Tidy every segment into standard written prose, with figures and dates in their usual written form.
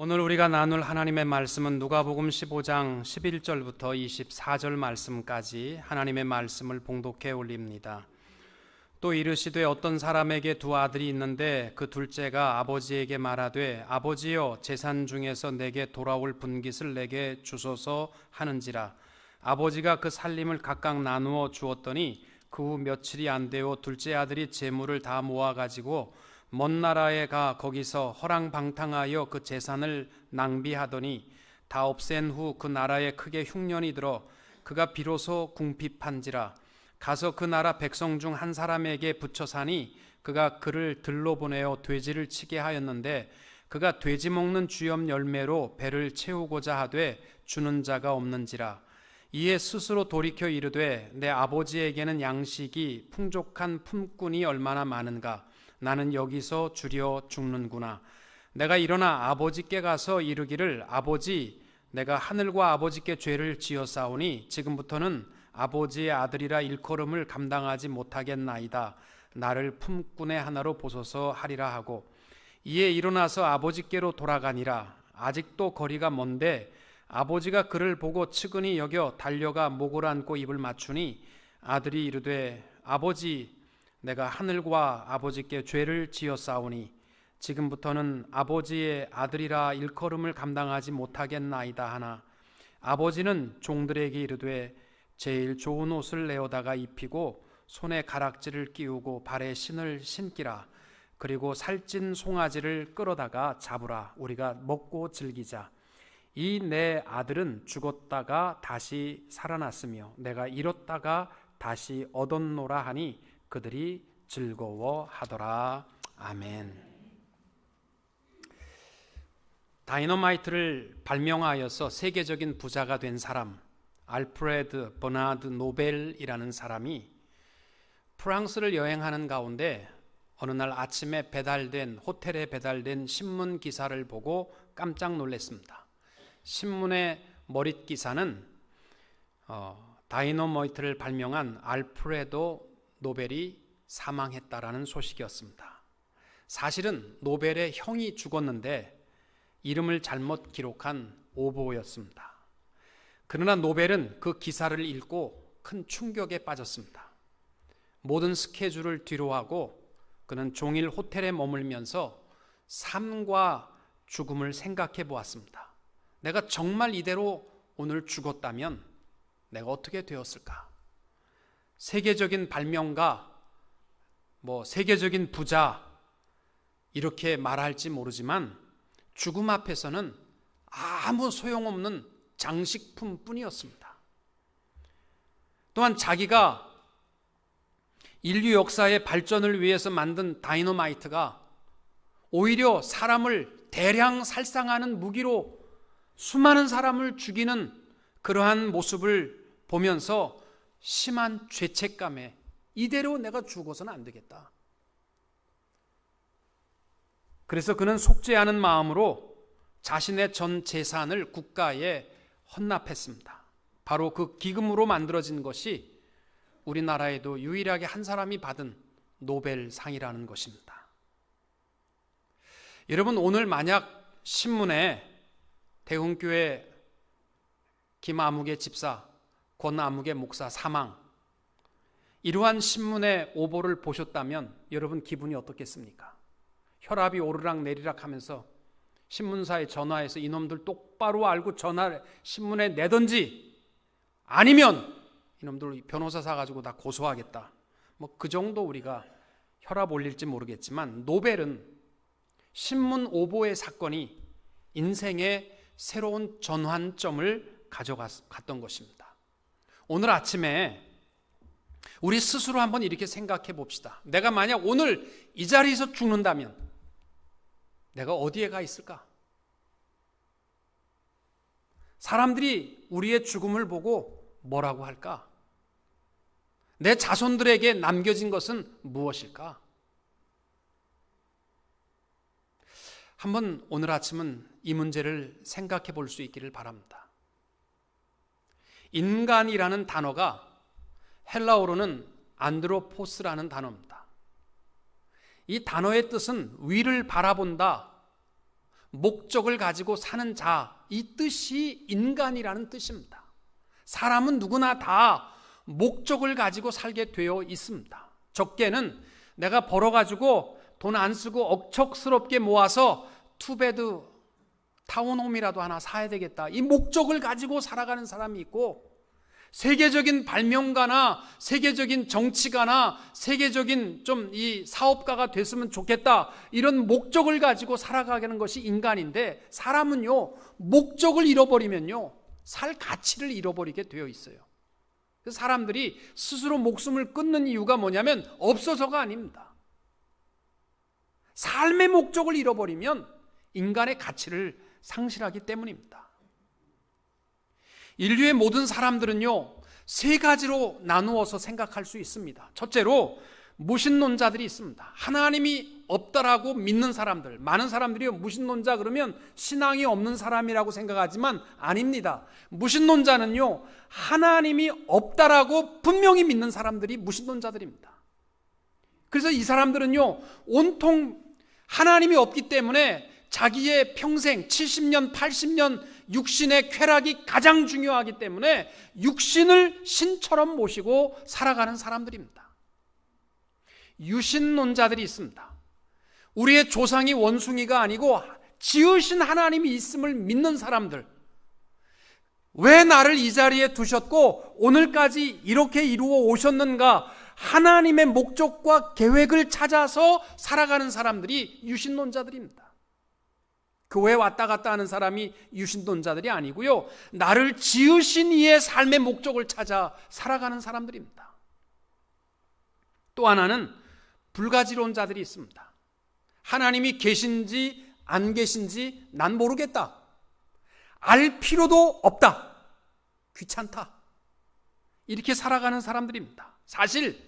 오늘 우리가 나눌 하나님의 말씀은 누가복음 15장 11절부터 24절 말씀까지 하나님의 말씀을 봉독해 올립니다. 또 이르시되 어떤 사람에게 두 아들이 있는데 그 둘째가 아버지에게 말하되 아버지여 재산 중에서 내게 돌아올 분깃을 내게 주소서 하는지라. 아버지가 그 살림을 각각 나누어 주었더니 그 후 며칠이 안 되어 둘째 아들이 재물을 다 모아가지고 먼 나라에 가 거기서 허랑방탕하여 그 재산을 낭비하더니 다 없앤 후 그 나라에 크게 흉년이 들어 그가 비로소 궁핍한지라. 가서 그 나라 백성 중 한 사람에게 붙여 사니 그가 그를 들로 보내어 돼지를 치게 하였는데 그가 돼지 먹는 주염 열매로 배를 채우고자 하되 주는 자가 없는지라. 이에 스스로 돌이켜 이르되 내 아버지에게는 양식이 풍족한 품꾼이 얼마나 많은가. 나는 여기서 주려 죽는구나. 내가 일어나 아버지께 가서 이르기를 아버지 내가 하늘과 아버지께 죄를 지었사오니 지금부터는 아버지의 아들이라 일컬음을 감당하지 못하겠나이다. 나를 품꾼의 하나로 보소서 하리라 하고 이에 일어나서 아버지께로 돌아가니라. 아직도 거리가 먼데 아버지가 그를 보고 측은히 여겨 달려가 목을 안고 입을 맞추니 아들이 이르되 아버지 내가 하늘과 아버지께 죄를 지었사오니 지금부터는 아버지의 아들이라 일컬음을 감당하지 못하겠나이다 하나 아버지는 종들에게 이르되 제일 좋은 옷을 내어다가 입히고 손에 가락지를 끼우고 발에 신을 신기라. 그리고 살찐 송아지를 끌어다가 잡으라. 우리가 먹고 즐기자. 이 내 아들은 죽었다가 다시 살아났으며 내가 잃었다가 다시 얻었노라 하니 그들이 즐거워하더라. 아멘. 다이너마이트를 발명하여서 세계적인 부자가 된 사람 알프레드 버나드 노벨이라는 사람이 프랑스를 여행하는 가운데 어느 날 아침에 호텔에 배달된 신문 기사를 보고 깜짝 놀랐습니다. 신문의 머릿 기사는 다이너마이트를 발명한 알프레도 노벨이 사망했다라는 소식이었습니다. 사실은 노벨의 형이 죽었는데 이름을 잘못 기록한 오보였습니다. 그러나 노벨은 그 기사를 읽고 큰 충격에 빠졌습니다. 모든 스케줄을 뒤로하고 그는 종일 호텔에 머물면서 삶과 죽음을 생각해 보았습니다. 내가 정말 이대로 오늘 죽었다면 내가 어떻게 되었을까? 세계적인 발명가, 세계적인 부자 이렇게 말할지 모르지만 죽음 앞에서는 아무 소용없는 장식품뿐이었습니다. 또한 자기가 인류 역사의 발전을 위해서 만든 다이너마이트가 오히려 사람을 대량 살상하는 무기로 수많은 사람을 죽이는 그러한 모습을 보면서 심한 죄책감에 이대로 내가 죽어서는 안 되겠다. 그래서 그는 속죄하는 마음으로 자신의 전 재산을 국가에 헌납했습니다. 바로 그 기금으로 만들어진 것이 우리나라에도 유일하게 한 사람이 받은 노벨상이라는 것입니다. 여러분, 오늘 만약 신문에 대흥교회 김아무개 집사, 권아무개 목사 사망 이러한 신문의 오보를 보셨다면 여러분 기분이 어떻겠습니까? 혈압이 오르락 내리락 하면서 신문사에 전화해서 이놈들 똑바로 알고 신문에 내던지 아니면 이놈들 변호사 사가지고 다 고소하겠다. 그 정도 우리가 혈압 올릴지 모르겠지만 노벨은 신문 오보의 사건이 인생의 새로운 전환점을 가져갔던 것입니다. 오늘 아침에 우리 스스로 한번 이렇게 생각해 봅시다. 내가 만약 오늘 이 자리에서 죽는다면 내가 어디에 가 있을까? 사람들이 우리의 죽음을 보고 뭐라고 할까? 내 자손들에게 남겨진 것은 무엇일까? 한번 오늘 아침은 이 문제를 생각해 볼 수 있기를 바랍니다. 인간이라는 단어가 헬라어로는 안드로포스라는 단어입니다. 이 단어의 뜻은 위를 바라본다, 목적을 가지고 사는 자, 이 뜻이 인간이라는 뜻입니다. 사람은 누구나 다 목적을 가지고 살게 되어 있습니다. 적게는 내가 벌어가지고 돈 안 쓰고 억척스럽게 모아서 투베드 타운홈이라도 하나 사야 되겠다, 이 목적을 가지고 살아가는 사람이 있고, 세계적인 발명가나 세계적인 정치가나 세계적인 좀 이 사업가가 됐으면 좋겠다, 이런 목적을 가지고 살아가는 것이 인간인데, 사람은요 목적을 잃어버리면요 살 가치를 잃어버리게 되어 있어요. 그래서 사람들이 스스로 목숨을 끊는 이유가 뭐냐면 없어서가 아닙니다. 삶의 목적을 잃어버리면 인간의 가치를 상실하기 때문입니다. 인류의 모든 사람들은요 세 가지로 나누어서 생각할 수 있습니다. 첫째로 무신론자들이 있습니다. 하나님이 없다라고 믿는 사람들. 많은 사람들이 무신론자 그러면 신앙이 없는 사람이라고 생각하지만 아닙니다. 무신론자는요 하나님이 없다라고 분명히 믿는 사람들이 무신론자들입니다. 그래서 이 사람들은요 온통 하나님이 없기 때문에 자기의 평생 70년 80년 육신의 쾌락이 가장 중요하기 때문에 육신을 신처럼 모시고 살아가는 사람들입니다. 유신론자들이 있습니다. 우리의 조상이 원숭이가 아니고 지으신 하나님이 있음을 믿는 사람들. 왜 나를 이 자리에 두셨고 오늘까지 이렇게 이루어 오셨는가, 하나님의 목적과 계획을 찾아서 살아가는 사람들이 유신론자들입니다. 교회 왔다 갔다 하는 사람이 유신론자들이 아니고요, 나를 지으신 이의 삶의 목적을 찾아 살아가는 사람들입니다. 또 하나는 불가지론자들이 있습니다. 하나님이 계신지 안 계신지 난 모르겠다, 알 필요도 없다, 귀찮다, 이렇게 살아가는 사람들입니다. 사실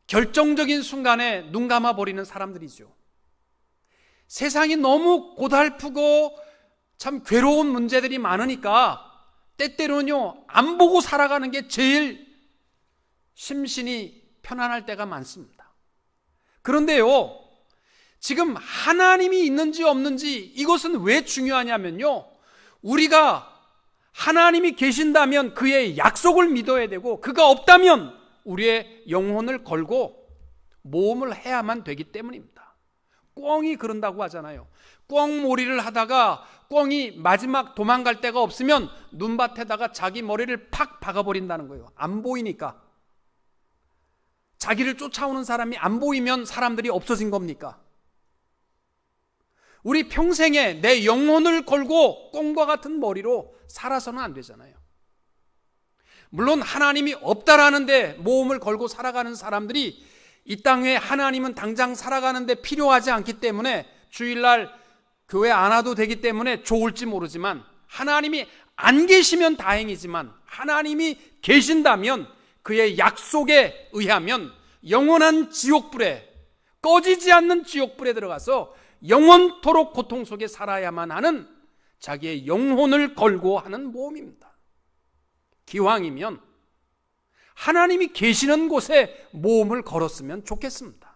결정적인 순간에 눈 감아버리는 사람들이죠. 세상이 너무 고달프고 참 괴로운 문제들이 많으니까 때때로는요 안 보고 살아가는 게 제일 심신이 편안할 때가 많습니다. 그런데요 지금 하나님이 있는지 없는지 이것은 왜 중요하냐면요, 우리가 하나님이 계신다면 그의 약속을 믿어야 되고, 그가 없다면 우리의 영혼을 걸고 모험을 해야만 되기 때문입니다. 꿩이 그런다고 하잖아요. 꿩몰이를 하다가 꿩이 마지막 도망갈 데가 없으면 눈밭에다가 자기 머리를 팍 박아버린다는 거예요. 안 보이니까. 자기를 쫓아오는 사람이 안 보이면 사람들이 없어진 겁니까? 우리 평생에 내 영혼을 걸고 꿩과 같은 머리로 살아서는 안 되잖아요. 물론 하나님이 없다라는데 모험을 걸고 살아가는 사람들이 이 땅에 하나님은 당장 살아가는데 필요하지 않기 때문에 주일날 교회 안 와도 되기 때문에 좋을지 모르지만, 하나님이 안 계시면 다행이지만 하나님이 계신다면 그의 약속에 의하면 영원한 지옥불에, 꺼지지 않는 지옥불에 들어가서 영원토록 고통 속에 살아야만 하는 자기의 영혼을 걸고 하는 모험입니다. 기왕이면 하나님이 계시는 곳에 모험을 걸었으면 좋겠습니다.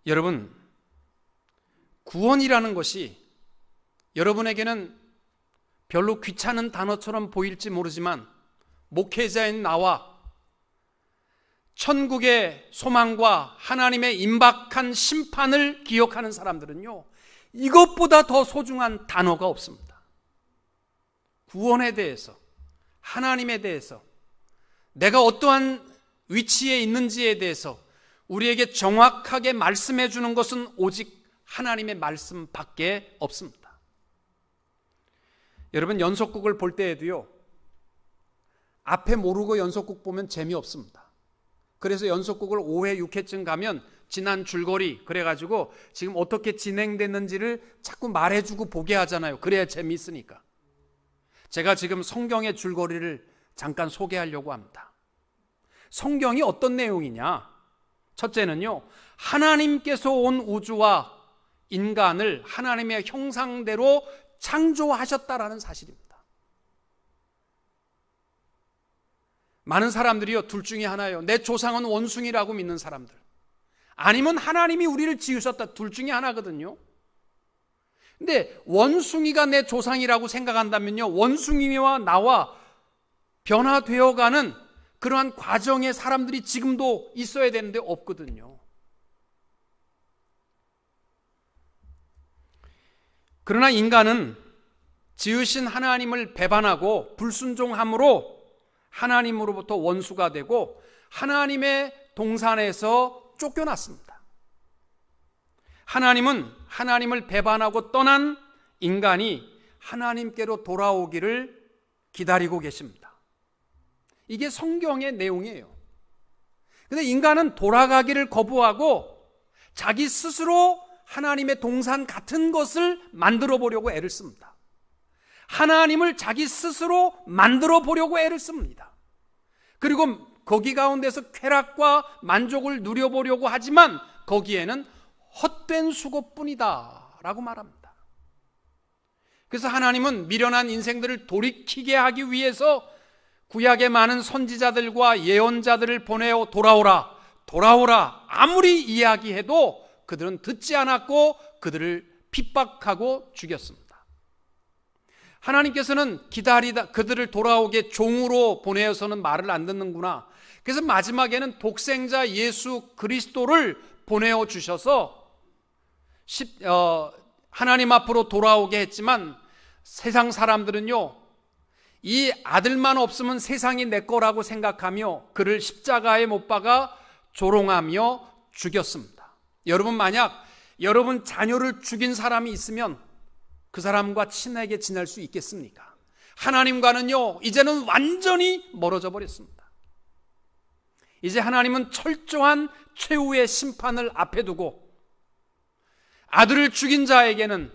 여러분, 구원이라는 것이 여러분에게는 별로 귀찮은 단어처럼 보일지 모르지만, 목회자인 나와 천국의 소망과 하나님의 임박한 심판을 기억하는 사람들은요, 이것보다 더 소중한 단어가 없습니다. 구원에 대해서, 하나님에 대해서, 내가 어떠한 위치에 있는지에 대해서 우리에게 정확하게 말씀해 주는 것은 오직 하나님의 말씀밖에 없습니다. 여러분, 연속극을 볼 때에도요, 앞에 모르고 연속극 보면 재미없습니다. 그래서 연속극을 5회, 6회쯤 가면 지난 줄거리, 그래가지고 지금 어떻게 진행됐는지를 자꾸 말해주고 보게 하잖아요. 그래야 재미있으니까. 제가 지금 성경의 줄거리를 잠깐 소개하려고 합니다. 성경이 어떤 내용이냐? 첫째는요, 하나님께서 온 우주와 인간을 하나님의 형상대로 창조하셨다라는 사실입니다. 많은 사람들이요, 둘 중에 하나예요. 내 조상은 원숭이라고 믿는 사람들, 아니면 하나님이 우리를 지으셨다, 둘 중에 하나거든요. 근데 원숭이가 내 조상이라고 생각한다면요, 원숭이와 나와 변화되어가는 그러한 과정에 사람들이 지금도 있어야 되는데 없거든요. 그러나 인간은 지으신 하나님을 배반하고 불순종함으로 하나님으로부터 원수가 되고 하나님의 동산에서 쫓겨났습니다. 하나님은 하나님을 배반하고 떠난 인간이 하나님께로 돌아오기를 기다리고 계십니다. 이게 성경의 내용이에요. 그런데 인간은 돌아가기를 거부하고 자기 스스로 하나님의 동산 같은 것을 만들어 보려고 애를 씁니다. 하나님을 자기 스스로 만들어 보려고 애를 씁니다. 그리고 거기 가운데서 쾌락과 만족을 누려보려고 하지만 거기에는 헛된 수고뿐이다 라고 말합니다. 그래서 하나님은 미련한 인생들을 돌이키게 하기 위해서 구약의 많은 선지자들과 예언자들을 보내어 돌아오라, 돌아오라 아무리 이야기해도 그들은 듣지 않았고 그들을 핍박하고 죽였습니다. 하나님께서는 기다리다 그들을 돌아오게 종으로 보내어서는 말을 안 듣는구나. 그래서 마지막에는 독생자 예수 그리스도를 보내어 주셔서 하나님 앞으로 돌아오게 했지만 세상 사람들은요, 이 아들만 없으면 세상이 내 거라고 생각하며 그를 십자가에 못 박아 조롱하며 죽였습니다. 여러분, 만약 여러분 자녀를 죽인 사람이 있으면 그 사람과 친하게 지낼 수 있겠습니까? 하나님과는요, 이제는 완전히 멀어져 버렸습니다. 이제 하나님은 철저한 최후의 심판을 앞에 두고 아들을 죽인 자에게는,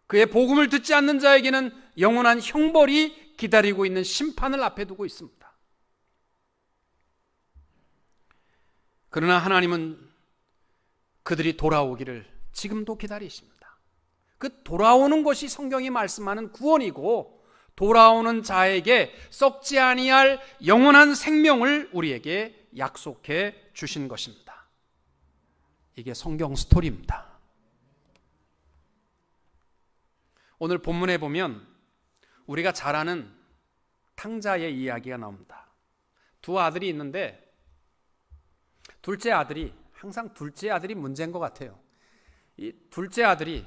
그의 복음을 듣지 않는 자에게는 영원한 형벌이 기다리고 있는 심판을 앞에 두고 있습니다. 그러나 하나님은 그들이 돌아오기를 지금도 기다리십니다. 그 돌아오는 것이 성경이 말씀하는 구원이고, 돌아오는 자에게 썩지 아니할 영원한 생명을 우리에게 약속해 주신 것입니다. 이게 성경 스토리입니다. 오늘 본문에 보면 우리가 잘 아는 탕자의 이야기가 나옵니다. 두 아들이 있는데 둘째 아들이, 항상 둘째 아들이 문제인 것 같아요. 이 둘째 아들이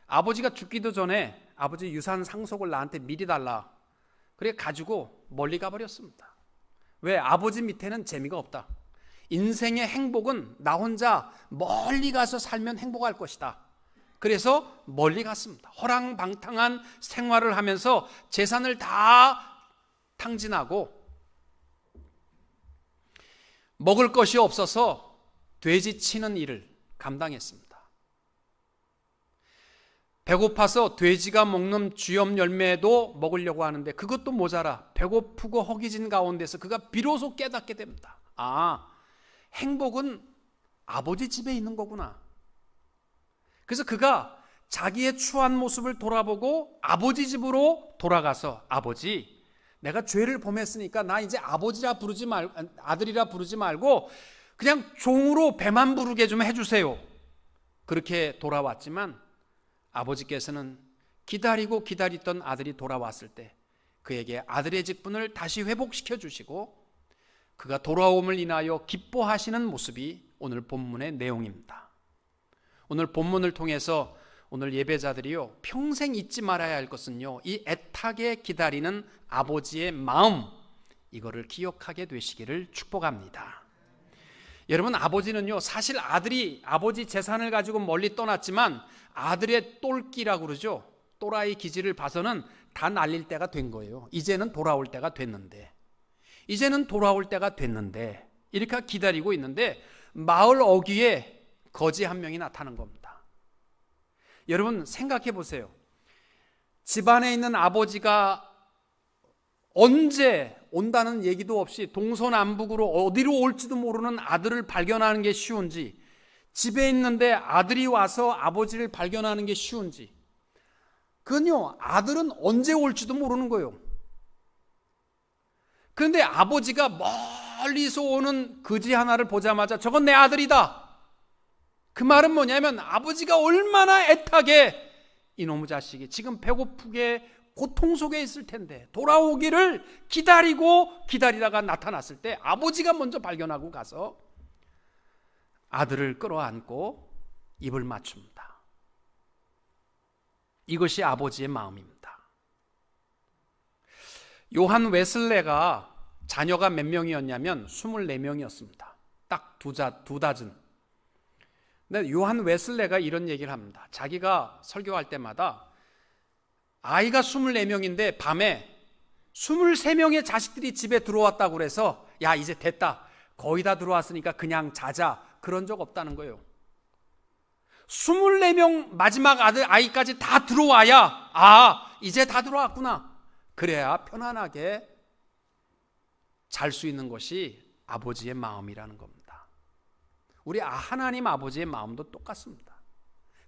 아버지가 죽기도 전에 아버지 유산 상속을 나한테 미리 달라, 그래 가지고 멀리 가버렸습니다. 왜? 아버지 밑에는 재미가 없다. 인생의 행복은 나 혼자 멀리 가서 살면 행복할 것이다. 그래서 멀리 갔습니다. 허랑방탕한 생활을 하면서 재산을 다 탕진하고 먹을 것이 없어서 돼지 치는 일을 감당했습니다. 배고파서 돼지가 먹는 쥐염 열매도 먹으려고 하는데 그것도 모자라 배고프고 허기진 가운데서 그가 비로소 깨닫게 됩니다. 아, 행복은 아버지 집에 있는 거구나. 그래서 그가 자기의 추한 모습을 돌아보고 아버지 집으로 돌아가서, 아버지, 내가 죄를 범했으니까 나 이제 아버지라 부르지 말고, 아들이라 부르지 말고 그냥 종으로 배만 부르게 좀 해주세요. 그렇게 돌아왔지만 아버지께서는 기다리고 기다리던 아들이 돌아왔을 때 그에게 아들의 직분을 다시 회복시켜 주시고 그가 돌아옴을 인하여 기뻐하시는 모습이 오늘 본문의 내용입니다. 오늘 본문을 통해서 오늘 예배자들이요, 평생 잊지 말아야 할 것은요, 이 애타게 기다리는 아버지의 마음, 이거를 기억하게 되시기를 축복합니다. 여러분, 아버지는요, 사실 아들이 아버지 재산을 가지고 멀리 떠났지만 아들의 똘끼라고 그러죠. 또라이 기질을 봐서는 다 날릴 때가 된 거예요. 이제는 돌아올 때가 됐는데, 이렇게 기다리고 있는데 마을 어귀에 거지 한 명이 나타난 겁니다. 여러분, 생각해 보세요. 집안에 있는 아버지가 언제 온다는 얘기도 없이 동서남북으로 어디로 올지도 모르는 아들을 발견하는 게 쉬운지, 집에 있는데 아들이 와서 아버지를 발견하는 게 쉬운지, 그건요, 아들은 언제 올지도 모르는 거예요. 그런데 아버지가 멀리서 오는 거지 하나를 보자마자 저건 내 아들이다. 그 말은 뭐냐면 아버지가 얼마나 애타게 이놈의 자식이 지금 배고프게 고통 속에 있을 텐데 돌아오기를 기다리다가 나타났을 때 아버지가 먼저 발견하고 가서 아들을 끌어안고 입을 맞춥니다. 이것이 아버지의 마음입니다. 요한 웨슬레가 자녀가 몇 명이었냐면 24명이었습니다. 딱 두 다즌. 근데 요한 웨슬레가 이런 얘기를 합니다. 자기가 설교할 때마다 아이가 24명인데 밤에 23명의 자식들이 집에 들어왔다고 그래서 야 이제 됐다, 거의 다 들어왔으니까 그냥 자자, 그런 적 없다는 거예요. 24명 마지막 아이까지 다 들어와야 이제 다 들어왔구나, 그래야 편안하게 잘 수 있는 것이 아버지의 마음이라는 겁니다. 우리 하나님 아버지의 마음도 똑같습니다.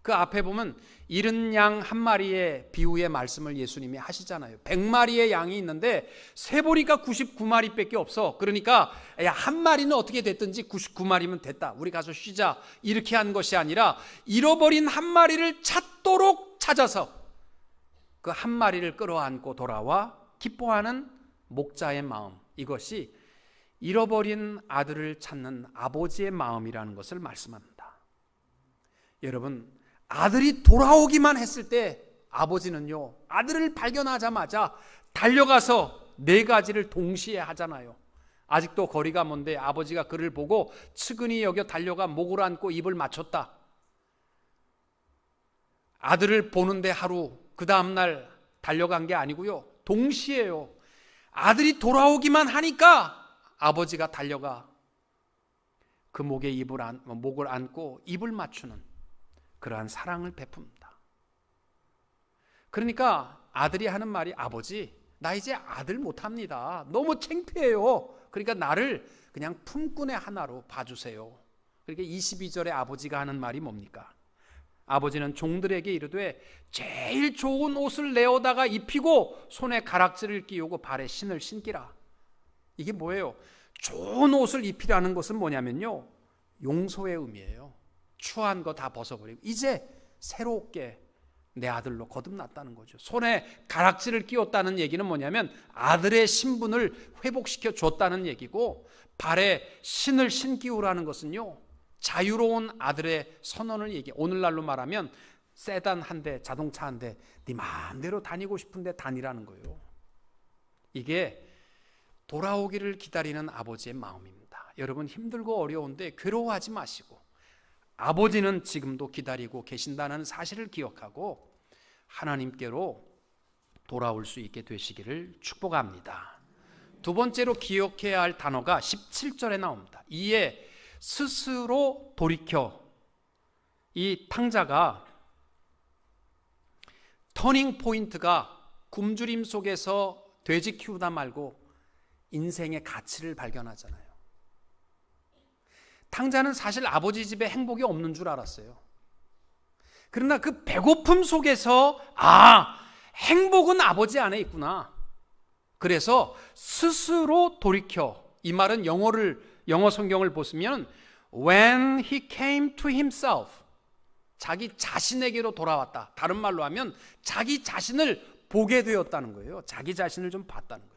그 앞에 보면 잃은 양 한 마리의 비유의 말씀을 예수님이 하시잖아요. 100마리의 양이 있는데 세보니까 99마리밖에 없어. 그러니까 야, 한 마리는 어떻게 됐든지 99마리면 됐다, 우리 가서 쉬자, 이렇게 한 것이 아니라 잃어버린 한 마리를 찾도록 찾아서 그 한 마리를 끌어안고 돌아와 기뻐하는 목자의 마음, 이것이 잃어버린 아들을 찾는 아버지의 마음이라는 것을 말씀합니다. 여러분, 아들이 돌아오기만 했을 때 아버지는요, 아들을 발견하자마자 달려가서 4가지를 동시에 하잖아요. 아직도 거리가 먼데 아버지가 그를 보고 측은히 여겨 달려가 목을 안고 입을 맞췄다. 아들을 보는데 하루, 그 다음날 달려간 게 아니고요, 동시에요. 아들이 돌아오기만 하니까 아버지가 달려가 그 목을 안고 입을 맞추는 그러한 사랑을 베풉니다. 그러니까 아들이 하는 말이, 아버지 나 이제 아들 못합니다, 너무 창피해요, 그러니까 나를 그냥 품꾼의 하나로 봐주세요. 그러니까 22절에 아버지가 하는 말이 뭡니까? 아버지는 종들에게 이르되 제일 좋은 옷을 내어다가 입히고 손에 가락지를 끼우고 발에 신을 신기라. 이게 뭐예요? 좋은 옷을 입히라는 것은 뭐냐면요, 용서의 의미예요. 추한 거 다 벗어버리고 이제 새롭게 내 아들로 거듭났다는 거죠. 손에 가락지를 끼웠다는 얘기는 뭐냐면 아들의 신분을 회복시켜 줬다는 얘기고, 발에 신을 신기우라는 것은요, 자유로운 아들의 선언을 얘기해. 오늘날로 말하면 세단 한 대, 자동차 한 대, 네 마음대로 다니고 싶은데 다니라는 거예요. 이게 돌아오기를 기다리는 아버지의 마음입니다. 여러분, 힘들고 어려운데 괴로워하지 마시고 아버지는 지금도 기다리고 계신다는 사실을 기억하고 하나님께로 돌아올 수 있게 되시기를 축복합니다. 두 번째로 기억해야 할 단어가 17절에 나옵니다. 이에 스스로 돌이켜. 이 탕자가 터닝 포인트가 굶주림 속에서 돼지 키우다 말고 인생의 가치를 발견하잖아요. 탕자는 사실 아버지 집에 행복이 없는 줄 알았어요. 그러나 그 배고픔 속에서 행복은 아버지 안에 있구나. 그래서 스스로 돌이켜. 이 말은 영어 성경을 보시면 when he came to himself, 자기 자신에게로 돌아왔다. 다른 말로 하면 자기 자신을 보게 되었다는 거예요. 자기 자신을 좀 봤다는 거예요.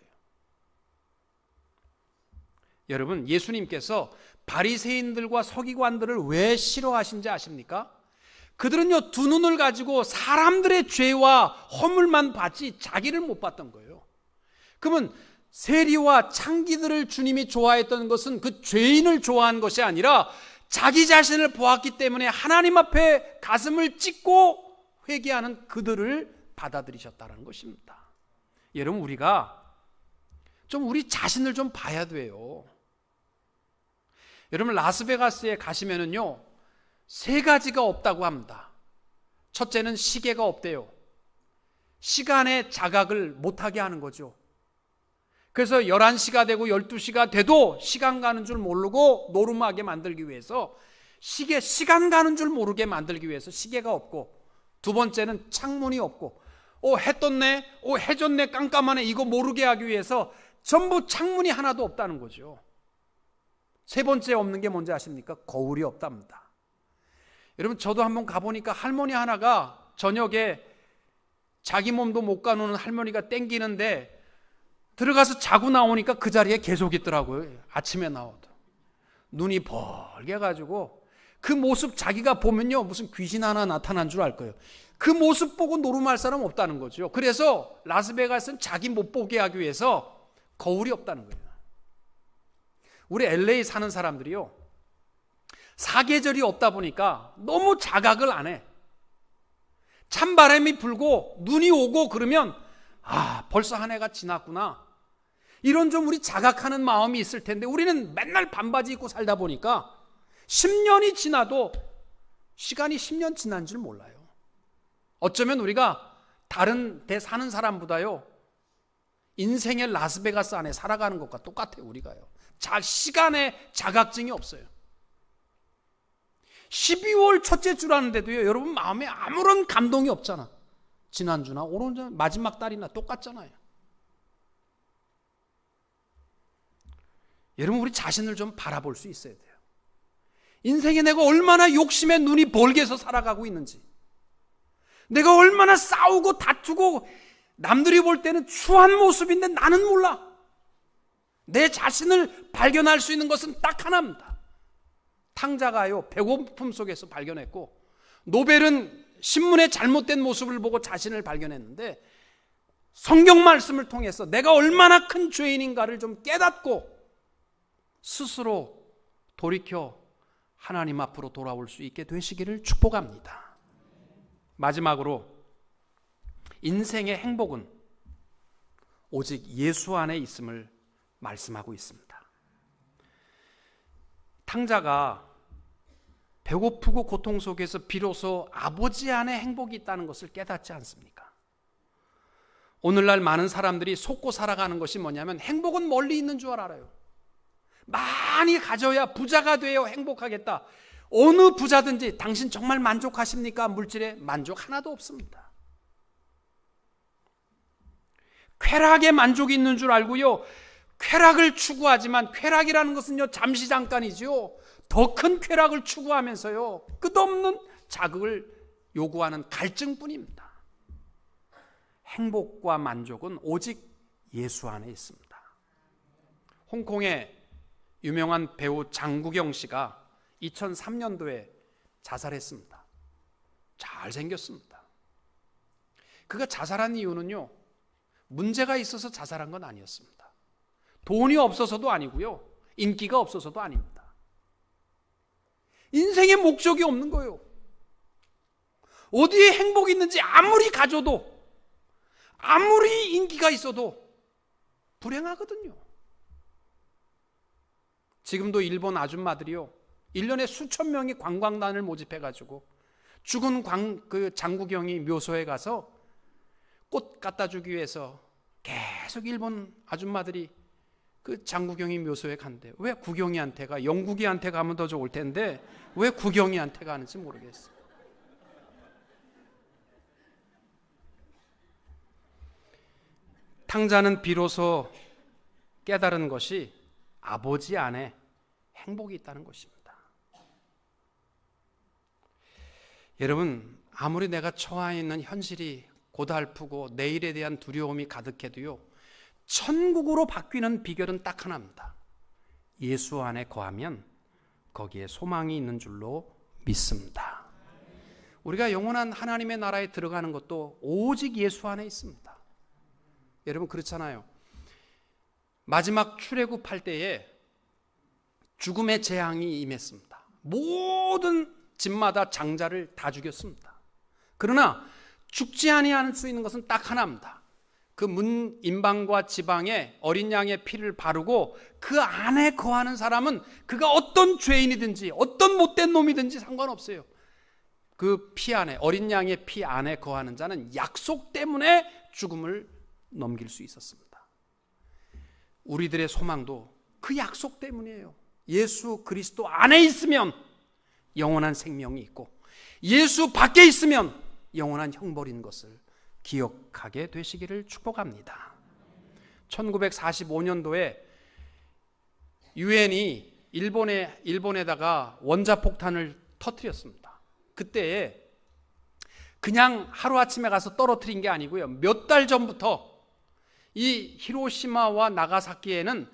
여러분, 예수님께서 바리새인들과 서기관들을 왜 싫어하신지 아십니까? 그들은요, 두 눈을 가지고 사람들의 죄와 허물만 봤지 자기를 못 봤던 거예요. 그러면 세리와 창기들을 주님이 좋아했던 것은 그 죄인을 좋아한 것이 아니라 자기 자신을 보았기 때문에 하나님 앞에 가슴을 찢고 회개하는 그들을 받아들이셨다는 것입니다. 여러분, 우리가 좀 우리 자신을 좀 봐야 돼요. 여러분, 라스베가스에 가시면은요, 3가지가 없다고 합니다. 첫째는 시계가 없대요. 시간의 자각을 못하게 하는 거죠. 그래서 11시가 되고 12시가 돼도 시간 가는 줄 모르고 노름하게 만들기 위해서 시간 가는 줄 모르게 만들기 위해서 시계가 없고, 두 번째는 창문이 없고, 해 떴네, 해 졌네, 깜깜하네, 이거 모르게 하기 위해서 전부 창문이 하나도 없다는 거죠. 세 번째 없는 게 뭔지 아십니까? 거울이 없답니다. 여러분, 저도 한번 가보니까 할머니 하나가 저녁에 자기 몸도 못 가누는 할머니가 땡기는데 들어가서 자고 나오니까 그 자리에 계속 있더라고요. 아침에 나와도 눈이 벌게가지고 그 모습 자기가 보면요 무슨 귀신 하나 나타난 줄 알 거예요. 그 모습 보고 노름할 사람 없다는 거죠. 그래서 라스베가스는 자기 못 보게 하기 위해서 거울이 없다는 거예요. 우리 LA 사는 사람들이요, 사계절이 없다 보니까 너무 자각을 안 해. 찬바람이 불고 눈이 오고 그러면 벌써 한 해가 지났구나, 이런 좀 우리 자각하는 마음이 있을 텐데, 우리는 맨날 반바지 입고 살다 보니까 10년이 지나도 시간이 10년 지난 줄 몰라요. 어쩌면 우리가 다른 데 사는 사람보다요 인생의 라스베가스 안에 살아가는 것과 똑같아요. 우리가요 시간에 자각증이 없어요. 12월 첫째 주라는데도요 여러분 마음에 아무런 감동이 없잖아. 지난주나 오늘 마지막 달이나 똑같잖아요. 여러분, 우리 자신을 좀 바라볼 수 있어야 돼요. 인생에 내가 얼마나 욕심에 눈이 벌게서 살아가고 있는지, 내가 얼마나 싸우고 다투고 남들이 볼 때는 추한 모습인데 나는 몰라. 내 자신을 발견할 수 있는 것은 딱 하나입니다. 탕자가요 배고픔 속에서 발견했고, 노벨은 신문의 잘못된 모습을 보고 자신을 발견했는데, 성경 말씀을 통해서 내가 얼마나 큰 죄인인가를 좀 깨닫고 스스로 돌이켜 하나님 앞으로 돌아올 수 있게 되시기를 축복합니다. 마지막으로, 인생의 행복은 오직 예수 안에 있음을 말씀하고 있습니다. 탕자가 배고프고 고통 속에서 비로소 아버지 안에 행복이 있다는 것을 깨닫지 않습니까? 오늘날 많은 사람들이 속고 살아가는 것이 뭐냐면, 행복은 멀리 있는 줄 알아요. 많이 가져야 부자가 되어 행복하겠다. 어느 부자든지 당신 정말 만족하십니까? 물질에 만족 하나도 없습니다. 쾌락에 만족이 있는 줄 알고요 쾌락을 추구하지만, 쾌락이라는 것은요 잠시 잠깐이죠. 더 큰 쾌락을 추구하면서요 끝없는 자극을 요구하는 갈증뿐입니다. 행복과 만족은 오직 예수 안에 있습니다. 홍콩의 유명한 배우 장국영 씨가 2003년도에 자살했습니다. 잘생겼습니다. 그가 자살한 이유는요 문제가 있어서 자살한 건 아니었습니다. 돈이 없어서도 아니고요 인기가 없어서도 아닙니다. 인생의 목적이 없는 거예요. 어디에 행복이 있는지 아무리 가져도, 아무리 인기가 있어도 불행하거든요. 지금도 일본 아줌마들이요 1년에 수천 명의 관광단을 모집해가지고 죽은 그 장국영이 묘소에 가서 꽃 갖다 주기 위해서 계속 일본 아줌마들이 그 장국영이 묘소에 간대. 왜 구경이한테 가? 영국이한테 가면 더 좋을 텐데 왜 구경이한테 가는지 모르겠어요. 탕자는 비로소 깨달은 것이 아버지 안에 행복이 있다는 것입니다. 여러분, 아무리 내가 처해 있는 현실이 고달프고 내일에 대한 두려움이 가득해도요 천국으로 바뀌는 비결은 딱 하나입니다. 예수 안에 거하면 거기에 소망이 있는 줄로 믿습니다. 우리가 영원한 하나님의 나라에 들어가는 것도 오직 예수 안에 있습니다. 여러분, 그렇잖아요. 마지막 출애굽할 때에 죽음의 재앙이 임했습니다. 모든 집마다 장자를 다 죽였습니다. 그러나 죽지 아니할 수 있는 것은 딱 하나입니다. 그 문 임방과 지방에 어린 양의 피를 바르고 그 안에 거하는 사람은 그가 어떤 죄인이든지 어떤 못된 놈이든지 상관없어요. 그 피 안에, 어린 양의 피 안에 거하는 자는 약속 때문에 죽음을 넘길 수 있었습니다. 우리들의 소망도 그 약속 때문이에요. 예수 그리스도 안에 있으면 영원한 생명이 있고, 예수 밖에 있으면 영원한 형벌인 것을 기억하게 되시기를 축복합니다. 1945년도에 유엔이 일본에다가 원자폭탄을 터뜨렸습니다. 그때 그냥 하루아침에 가서 떨어뜨린 게 아니고요. 몇 달 전부터 이 히로시마와 나가사키에는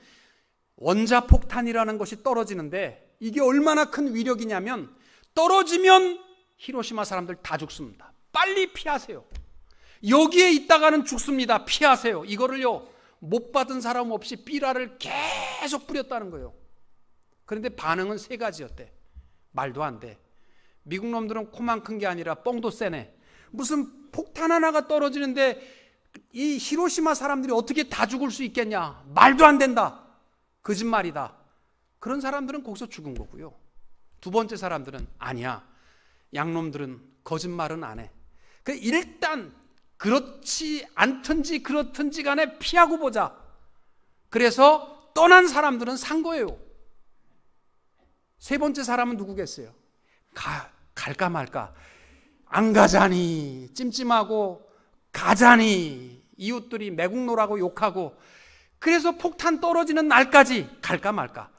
원자폭탄이라는 것이 떨어지는데 이게 얼마나 큰 위력이냐면 떨어지면 히로시마 사람들 다 죽습니다. 빨리 피하세요. 여기에 있다가는 죽습니다. 피하세요. 이거를요, 못 받은 사람 없이 삐라를 계속 뿌렸다는 거예요. 그런데 반응은 세 가지였대. 말도 안 돼. 미국 놈들은 코만 큰 게 아니라 뻥도 세네. 무슨 폭탄 하나가 떨어지는데 이 히로시마 사람들이 어떻게 다 죽을 수 있겠냐? 말도 안 된다. 거짓말이다. 그런 사람들은 거기서 죽은 거고요. 두 번째 사람들은 아니야. 양놈들은 거짓말은 안 해. 일단 그렇지 않든지 그렇든지 간에 피하고 보자. 그래서 떠난 사람들은 산 거예요. 세 번째 사람은 누구겠어요? 갈까 말까. 안 가자니 찜찜하고 가자니 이웃들이 매국노라고 욕하고, 그래서 폭탄 떨어지는 날까지 갈까 말까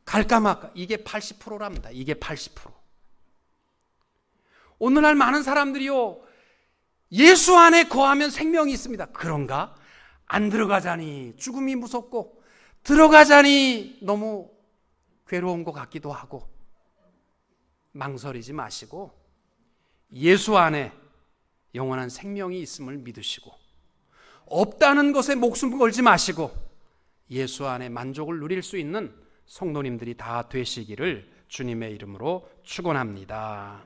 갈까 말까. 이게 80%랍니다. 이게 80%. 오늘날 많은 사람들이요, 예수 안에 거하면 생명이 있습니다. 그런가? 안 들어가자니 죽음이 무섭고, 들어가자니 너무 괴로운 것 같기도 하고. 망설이지 마시고 예수 안에 영원한 생명이 있음을 믿으시고, 없다는 것에 목숨 걸지 마시고 예수 안에 만족을 누릴 수 있는 성도님들이 다 되시기를 주님의 이름으로 축원합니다.